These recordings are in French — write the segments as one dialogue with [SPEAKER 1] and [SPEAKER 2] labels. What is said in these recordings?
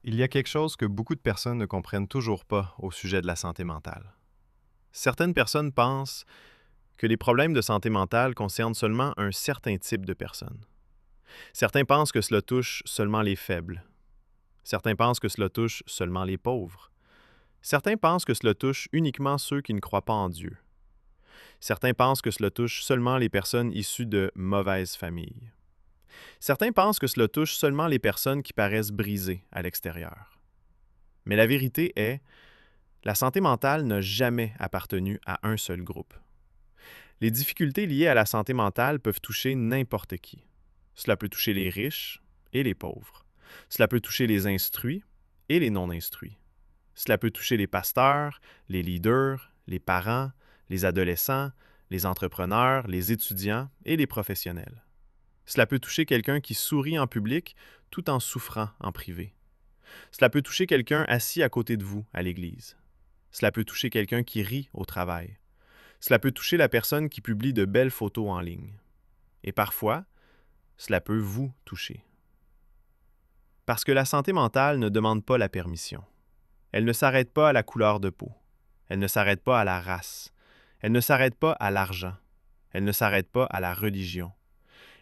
[SPEAKER 1] Il y a quelque chose que beaucoup de personnes ne comprennent toujours pas au sujet de la santé mentale. Certaines personnes pensent que les problèmes de santé mentale concernent seulement un certain type de personnes. Certains pensent que cela touche seulement les faibles. Certains pensent que cela touche seulement les pauvres. Certains pensent que cela touche uniquement ceux qui ne croient pas en Dieu. Certains pensent que cela touche seulement les personnes issues de mauvaises familles. Certains pensent que cela touche seulement les personnes qui paraissent brisées à l'extérieur. Mais la vérité est, la santé mentale n'a jamais appartenu à un seul groupe. Les difficultés liées à la santé mentale peuvent toucher n'importe qui. Cela peut toucher les riches et les pauvres. Cela peut toucher les instruits et les non-instruits. Cela peut toucher les pasteurs, les leaders, les parents, les adolescents, les entrepreneurs, les étudiants et les professionnels. Cela peut toucher quelqu'un qui sourit en public tout en souffrant en privé. Cela peut toucher quelqu'un assis à côté de vous à l'église. Cela peut toucher quelqu'un qui rit au travail. Cela peut toucher la personne qui publie de belles photos en ligne. Et parfois, cela peut vous toucher. Parce que la santé mentale ne demande pas la permission. Elle ne s'arrête pas à la couleur de peau. Elle ne s'arrête pas à la race. Elle ne s'arrête pas à l'argent. Elle ne s'arrête pas à la religion.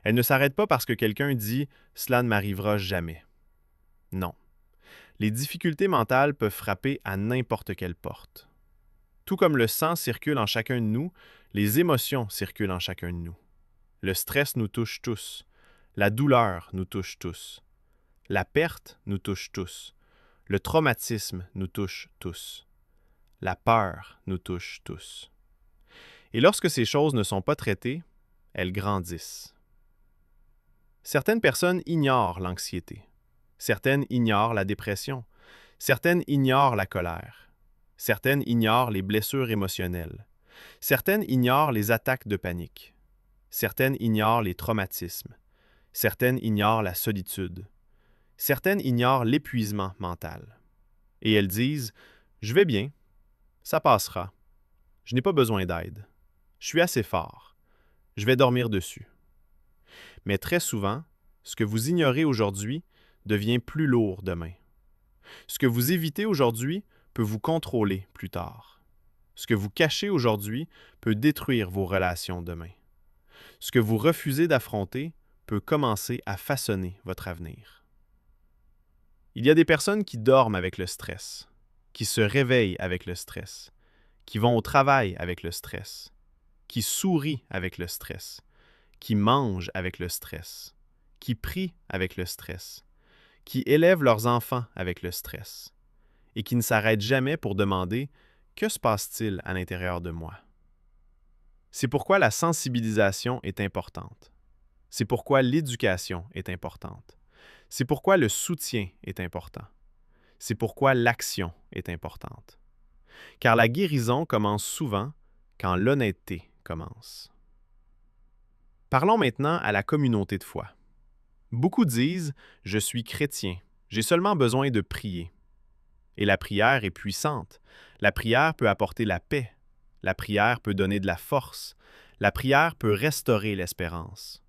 [SPEAKER 1] Elle ne s'arrête pas parce que quelqu'un dit « cela ne m'arrivera jamais ». Non. Les difficultés mentales peuvent frapper à n'importe quelle porte. Tout comme le sang circule en chacun de nous, les émotions circulent en chacun de nous. Le stress nous touche tous. La douleur nous touche tous. La perte nous touche tous. Le traumatisme nous touche tous. La peur nous touche tous. Et lorsque ces choses ne sont pas traitées, elles grandissent. Certaines personnes ignorent l'anxiété. Certaines ignorent la dépression. Certaines ignorent la colère. Certaines ignorent les blessures émotionnelles. Certaines ignorent les attaques de panique. Certaines ignorent les traumatismes. Certaines ignorent la solitude. Certaines ignorent l'épuisement mental. Et elles disent « Je vais bien, ça passera. Je n'ai pas besoin d'aide. Je suis assez fort. Je vais dormir dessus. » Mais très souvent, ce que vous ignorez aujourd'hui devient plus lourd demain. Ce que vous évitez aujourd'hui peut vous contrôler plus tard. Ce que vous cachez aujourd'hui peut détruire vos relations demain. Ce que vous refusez d'affronter peut commencer à façonner votre avenir. Il y a des personnes qui dorment avec le stress, qui se réveillent avec le stress, qui vont au travail avec le stress, qui sourient avec le stress, qui mangent avec le stress, qui prient avec le stress, qui élèvent leurs enfants avec le stress, et qui ne s'arrêtent jamais pour demander « Que se passe-t-il à l'intérieur de moi? » C'est pourquoi la sensibilisation est importante. C'est pourquoi l'éducation est importante. C'est pourquoi le soutien est important. C'est pourquoi l'action est importante. Car la guérison commence souvent quand l'honnêteté commence. Parlons maintenant à la communauté de foi. Beaucoup disent « Je suis chrétien, j'ai seulement besoin de prier ». Et la prière est puissante. La prière peut apporter la paix. La prière peut donner de la force. La prière peut restaurer l'espérance.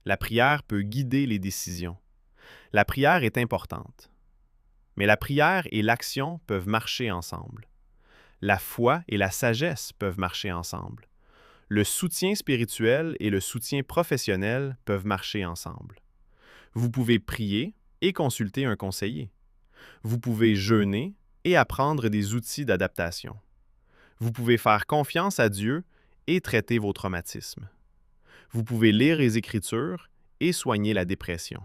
[SPEAKER 1] La prière peut guider les décisions. La prière est importante. Mais la prière et l'action peuvent marcher ensemble. La foi et la sagesse peuvent marcher ensemble. Le soutien spirituel et le soutien professionnel peuvent marcher ensemble. Vous pouvez prier et consulter un conseiller. Vous pouvez jeûner et apprendre des outils d'adaptation. Vous pouvez faire confiance à Dieu et traiter vos traumatismes. Vous pouvez lire les Écritures et soigner la dépression.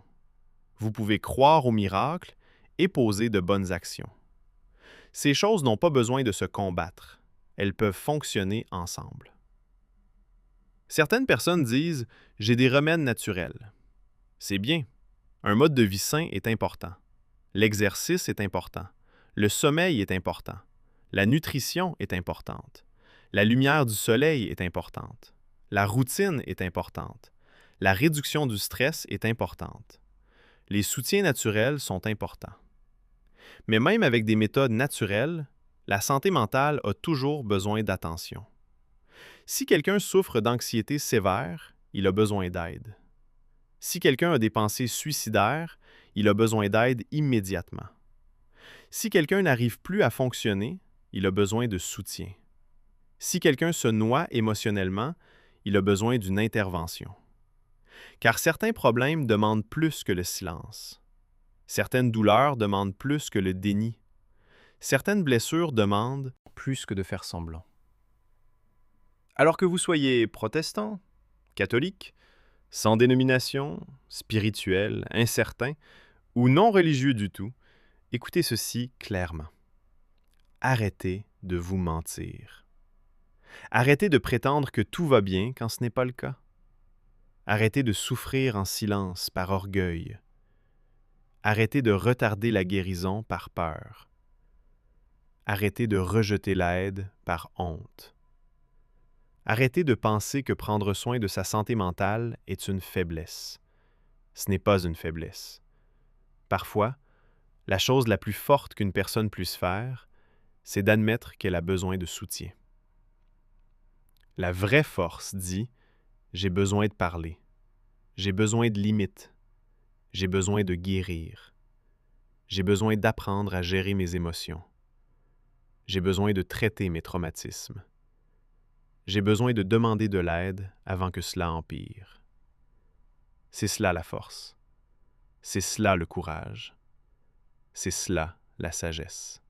[SPEAKER 1] Vous pouvez croire aux miracles et poser de bonnes actions. Ces choses n'ont pas besoin de se combattre. Elles peuvent fonctionner ensemble. Certaines personnes disent « J'ai des remèdes naturels ». C'est bien. Un mode de vie sain est important. L'exercice est important. Le sommeil est important. La nutrition est importante. La lumière du soleil est importante. La routine est importante. La réduction du stress est importante. Les soutiens naturels sont importants. Mais même avec des méthodes naturelles, la santé mentale a toujours besoin d'attention. Si quelqu'un souffre d'anxiété sévère, il a besoin d'aide. Si quelqu'un a des pensées suicidaires, il a besoin d'aide immédiatement. Si quelqu'un n'arrive plus à fonctionner, il a besoin de soutien. Si quelqu'un se noie émotionnellement, il a besoin d'une intervention. Car certains problèmes demandent plus que le silence. Certaines douleurs demandent plus que le déni. Certaines blessures demandent plus que de faire semblant. Alors que vous soyez protestant, catholique, sans dénomination, spirituel, incertain ou non religieux du tout, écoutez ceci clairement. Arrêtez de vous mentir. Arrêtez de prétendre que tout va bien quand ce n'est pas le cas. Arrêtez de souffrir en silence par orgueil. Arrêtez de retarder la guérison par peur. Arrêtez de rejeter l'aide par honte. Arrêtez de penser que prendre soin de sa santé mentale est une faiblesse. Ce n'est pas une faiblesse. Parfois, la chose la plus forte qu'une personne puisse faire, c'est d'admettre qu'elle a besoin de soutien. La vraie force dit « j'ai besoin de parler, j'ai besoin de limites, j'ai besoin de guérir, j'ai besoin d'apprendre à gérer mes émotions, j'ai besoin de traiter mes traumatismes, j'ai besoin de demander de l'aide avant que cela empire. » C'est cela la force, c'est cela le courage, c'est cela la sagesse.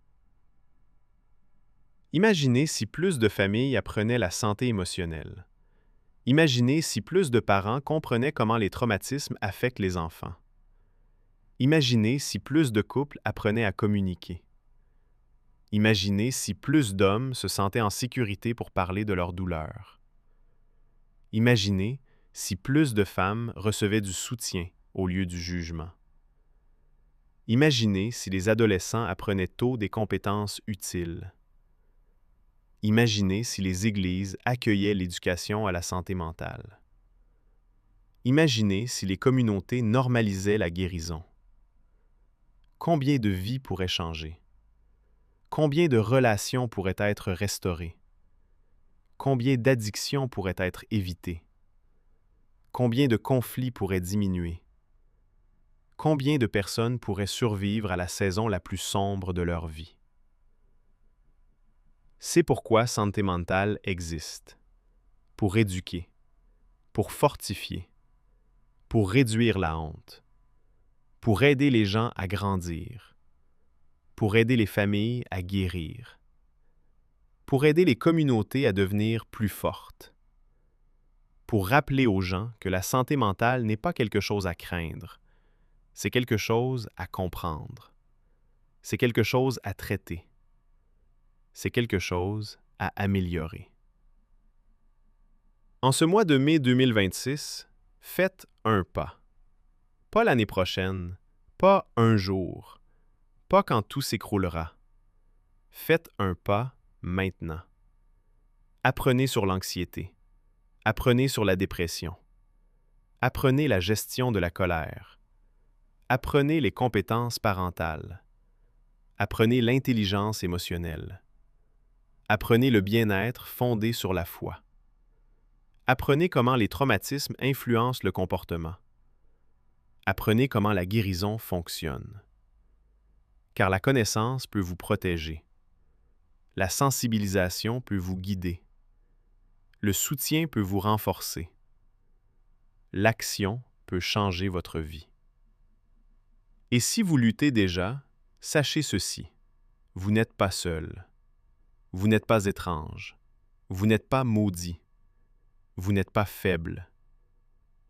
[SPEAKER 1] Imaginez si plus de familles apprenaient la santé émotionnelle. Imaginez si plus de parents comprenaient comment les traumatismes affectent les enfants. Imaginez si plus de couples apprenaient à communiquer. Imaginez si plus d'hommes se sentaient en sécurité pour parler de leurs douleurs. Imaginez si plus de femmes recevaient du soutien au lieu du jugement. Imaginez si les adolescents apprenaient tôt des compétences utiles. Imaginez si les églises accueillaient l'éducation à la santé mentale. Imaginez si les communautés normalisaient la guérison. Combien de vies pourraient changer? Combien de relations pourraient être restaurées? Combien d'addictions pourraient être évitées? Combien de conflits pourraient diminuer? Combien de personnes pourraient survivre à la saison la plus sombre de leur vie? C'est pourquoi Santé mentale existe. Pour éduquer, pour fortifier, pour réduire la honte, pour aider les gens à grandir, pour aider les familles à guérir, pour aider les communautés à devenir plus fortes, pour rappeler aux gens que la santé mentale n'est pas quelque chose à craindre, c'est quelque chose à comprendre, c'est quelque chose à traiter, c'est quelque chose à améliorer. En ce mois de mai 2026, faites un pas. Pas l'année prochaine, pas un jour, pas quand tout s'écroulera. Faites un pas maintenant. Apprenez sur l'anxiété. Apprenez sur la dépression. Apprenez la gestion de la colère. Apprenez les compétences parentales. Apprenez l'intelligence émotionnelle. Apprenez le bien-être fondé sur la foi. Apprenez comment les traumatismes influencent le comportement. Apprenez comment la guérison fonctionne. Car la connaissance peut vous protéger. La sensibilisation peut vous guider. Le soutien peut vous renforcer. L'action peut changer votre vie. Et si vous luttez déjà, sachez ceci. Vous n'êtes pas seul. Vous n'êtes pas étrange. Vous n'êtes pas maudit. Vous n'êtes pas faible.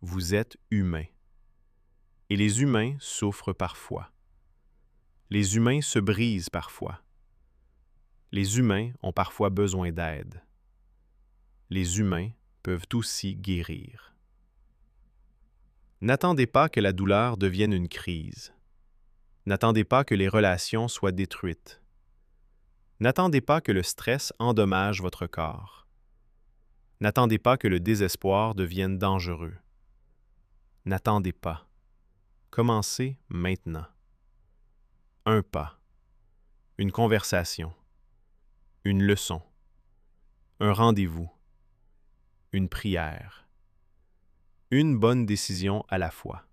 [SPEAKER 1] Vous êtes humain. Et les humains souffrent parfois. Les humains se brisent parfois. Les humains ont parfois besoin d'aide. Les humains peuvent aussi guérir. N'attendez pas que la douleur devienne une crise. N'attendez pas que les relations soient détruites. N'attendez pas que le stress endommage votre corps. N'attendez pas que le désespoir devienne dangereux. N'attendez pas. Commencez maintenant. Un pas. Une conversation. Une leçon. Un rendez-vous. Une prière. Une bonne décision à la fois.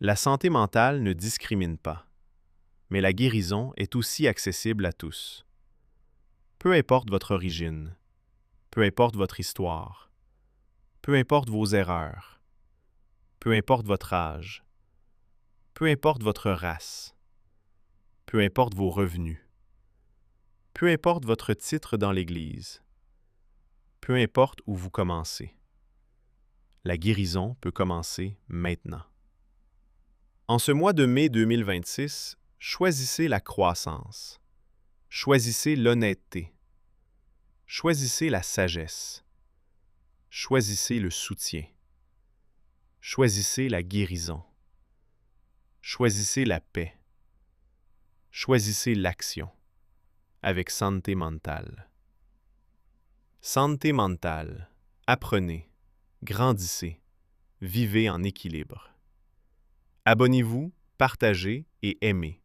[SPEAKER 1] La santé mentale ne discrimine pas. mais la guérison est aussi accessible à tous. Peu importe votre origine, peu importe votre histoire, peu importe vos erreurs, peu importe votre âge, peu importe votre race, peu importe vos revenus, peu importe votre titre dans l'Église, peu importe où vous commencez. La guérison peut commencer maintenant. En ce mois de mai 2026, choisissez la croissance, choisissez l'honnêteté, choisissez la sagesse, choisissez le soutien, choisissez la guérison, choisissez la paix, choisissez l'action avec santé mentale. Santé mentale, apprenez, grandissez, vivez en équilibre. Abonnez-vous, partagez et aimez.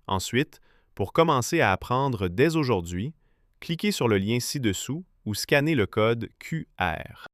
[SPEAKER 1] Ensuite, pour commencer à apprendre dès aujourd'hui, cliquez sur le lien ci-dessous ou scannez le code QR.